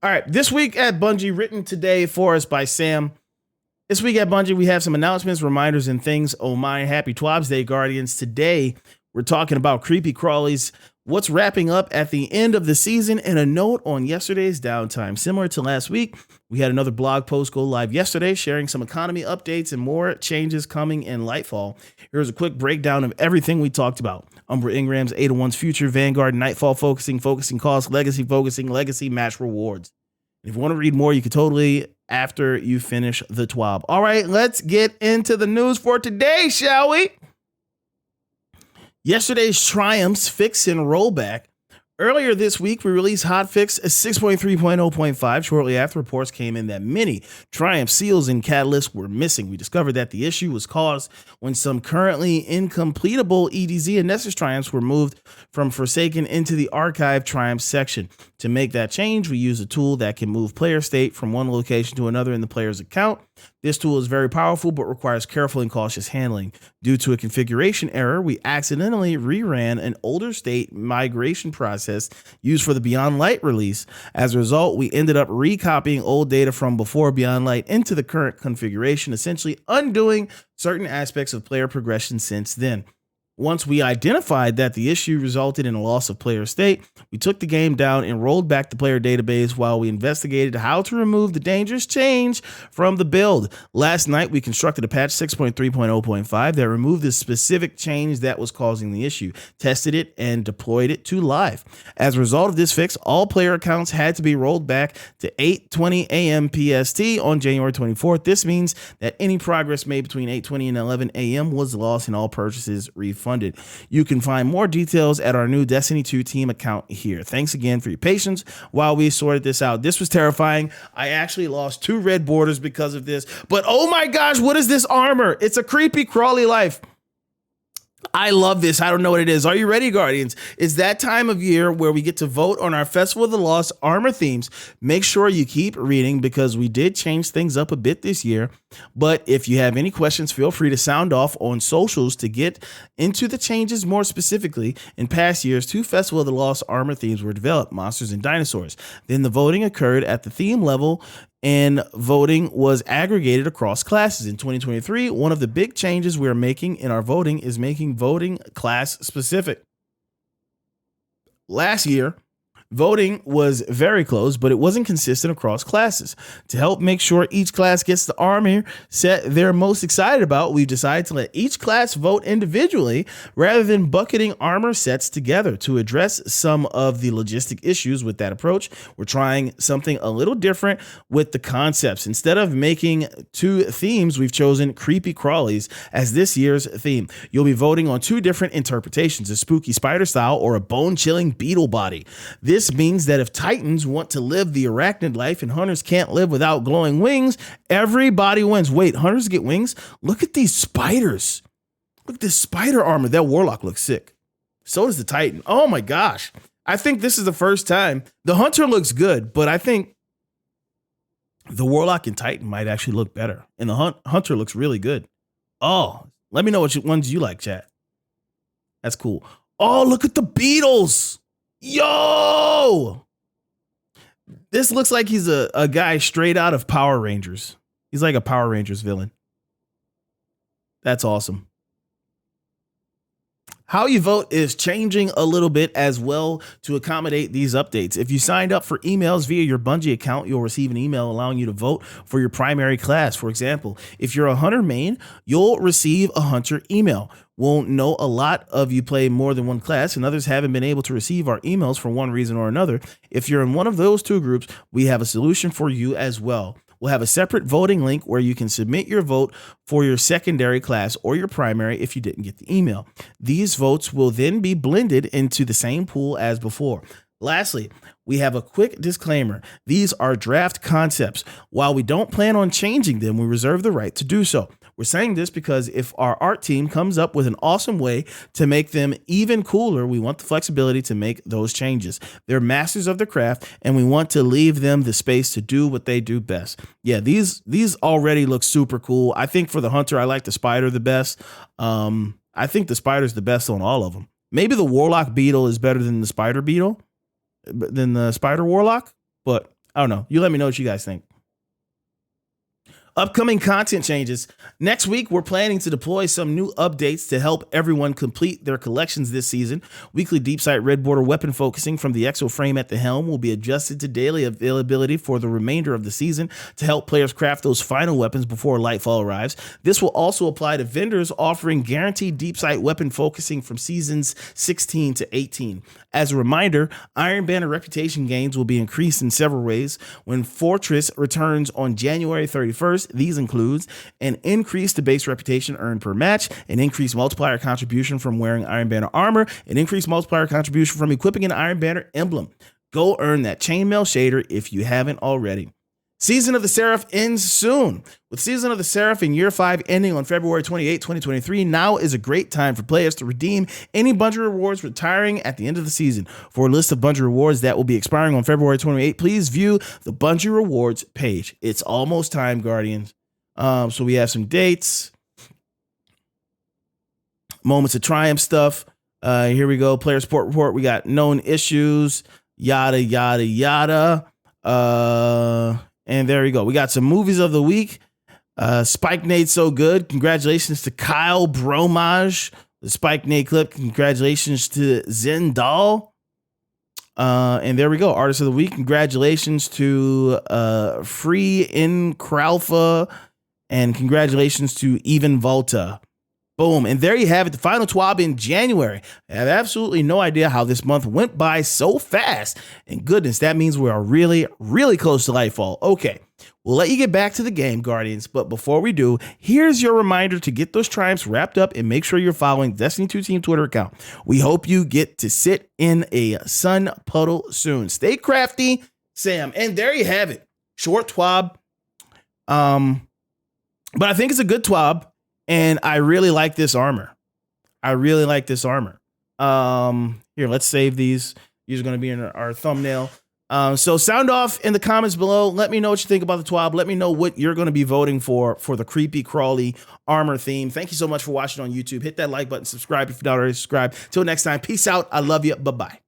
All right, this week at Bungie, written today for us by Sam. This week at Bungie, we have some announcements, reminders, and things. Oh my, happy TWAB Day, Guardians. Today, we're talking about creepy crawlies, what's wrapping up at the end of the season, and a note on yesterday's downtime. Similar to last week, we had another blog post go live yesterday sharing some economy updates and more changes coming in Lightfall. Here's a quick breakdown of everything we talked about. Umbra Ingram's 801's future, Vanguard, Nightfall focusing cost, legacy match rewards. If you want to read more, you can totally after you finish the TWAB. All right, let's get into the news for today, shall we? Yesterday's triumphs, fix, and rollback. Earlier this week, we released hotfix 6.3.0.5 shortly after reports came in that many Triumph seals and catalysts were missing. We discovered that the issue was caused when some currently incompletable EDZ and Nessus Triumphs were moved from Forsaken into the Archive Triumph section. To make that change, we use a tool that can move player state from one location to another in the player's account. This tool is very powerful, but requires careful and cautious handling. Due to a configuration error, we accidentally reran an older state migration process used for the Beyond Light release. As a result, we ended up recopying old data from before Beyond Light into the current configuration, essentially undoing certain aspects of player progression since then. Once we identified that the issue resulted in a loss of player state, we took the game down and rolled back the player database while we investigated how to remove the dangerous change from the build. Last night, we constructed a patch 6.3.0.5 that removed the specific change that was causing the issue, tested it, and deployed it to live. As a result of this fix, all player accounts had to be rolled back to 8:20 a.m. PST on January 24th. This means that any progress made between 8:20 and 11 a.m. was lost and all purchases refunded. You can find more details at our new Destiny 2 team account here. Thanks again for your patience while we sorted this out. This was terrifying. I actually lost 2 red borders because of this, but oh my gosh, what is this armor? It's a creepy crawly life. I love this. I don't know what it is. Are you ready, Guardians? It's that time of year where we get to vote on our Festival of the Lost armor themes. Make sure you keep reading because we did change things up a bit this year. But if you have any questions, feel free to sound off on socials to get into the changes more specifically. In past years, 2 Festival of the Lost armor themes were developed, Monsters and Dinosaurs. Then the voting occurred at the theme level and voting was aggregated across classes. In 2023, one of the big changes we're making in our voting is making voting class specific. Last year, voting was very close, but it wasn't consistent across classes. To help make sure each class gets the armor set they're most excited about, we've decided to let each class vote individually rather than bucketing armor sets together. To address some of the logistic issues with that approach, we're trying something a little different with the concepts. Instead of making 2 themes, we've chosen creepy crawlies as this year's theme. You'll be voting on 2 different interpretations, a spooky spider style or a bone-chilling beetle body. This means that if Titans want to live the arachnid life and hunters can't live without glowing wings, everybody wins. Wait, hunters get wings? Look at these spiders. Look at this spider armor. That warlock looks sick. So does the Titan. Oh my gosh. I think this is the first time. The hunter looks good, but I think the warlock and Titan might actually look better. And the hunter looks really good. Oh, let me know which ones you like, chat. That's cool. Oh, look at the beetles. Yo, this looks like he's a guy straight out of Power Rangers. He's like a Power Rangers villain. That's awesome. How you vote is changing a little bit as well to accommodate these updates. If you signed up for emails via your Bungie account, you'll receive an email allowing you to vote for your primary class. For example, if you're a hunter main, you'll receive a hunter email. We'll know a lot of you play more than one class and others haven't been able to receive our emails for one reason or another. If you're in one of those 2 groups, we have a solution for you as well. We'll have a separate voting link where you can submit your vote for your secondary class or your primary if you didn't get the email. These votes will then be blended into the same pool as before. Lastly, we have a quick disclaimer. These are draft concepts. While we don't plan on changing them, we reserve the right to do so. We're saying this because if our art team comes up with an awesome way to make them even cooler, we want the flexibility to make those changes. They're masters of their craft, and we want to leave them the space to do what they do best. Yeah, these already look super cool. I think for the hunter, I like the spider the best. I think the spider's the best on all of them. Maybe the warlock beetle is better than the spider beetle, than the spider warlock, but I don't know. You let me know what you guys think. Upcoming content changes. Next week, we're planning to deploy some new updates to help everyone complete their collections this season. Weekly deep sight red border weapon focusing from the exo frame at the helm will be adjusted to daily availability for the remainder of the season to help players craft those final weapons before Lightfall arrives. This will also apply to vendors offering guaranteed deep sight weapon focusing from seasons 16 to 18. As a reminder, Iron Banner reputation gains will be increased in several ways. When Fortress returns on January 31st, these includes an increase to base reputation earned per match, an increased multiplier contribution from wearing Iron Banner armor, an increased multiplier contribution from equipping an Iron Banner emblem. Go earn that chainmail shader if you haven't already. Season of the Seraph ends soon. With Season of the Seraph in Year 5 ending on February 28, 2023, now is a great time for players to redeem any Bungie rewards retiring at the end of the season. For a list of Bungie rewards that will be expiring on February 28, please view the Bungie rewards page. It's almost time, Guardians. So we have some dates. Moments of Triumph stuff. Here we go. Player support report. We got known issues. Yada, yada, yada. And there we go. We got some movies of the week. Spike Nade So Good. Congratulations to Kyle Bromage. The Spike Nade clip. Congratulations to Zendal. And there we go. Artist of the week. Congratulations to Free in Kralfa. And congratulations to Even Volta. Boom. And there you have it. The final TWAB in January. I have absolutely no idea how this month went by so fast. And goodness, that means we are really, really close to Lightfall. Okay. We'll let you get back to the game, Guardians. But before we do, here's your reminder to get those triumphs wrapped up and make sure you're following Destiny 2 Team Twitter account. We hope you get to sit in a sun puddle soon. Stay crafty, Sam. And there you have it. Short TWAB. But I think it's a good TWAB. And I really like this armor. Here, let's save these. These are going to be in our thumbnail. So sound off in the comments below. Let me know what you think about the TWAB. Let me know what you're going to be voting for the creepy crawly armor theme. Thank you so much for watching on YouTube. Hit that like button, subscribe if you're not already subscribed. Till next time, peace out. I love you. Bye-bye.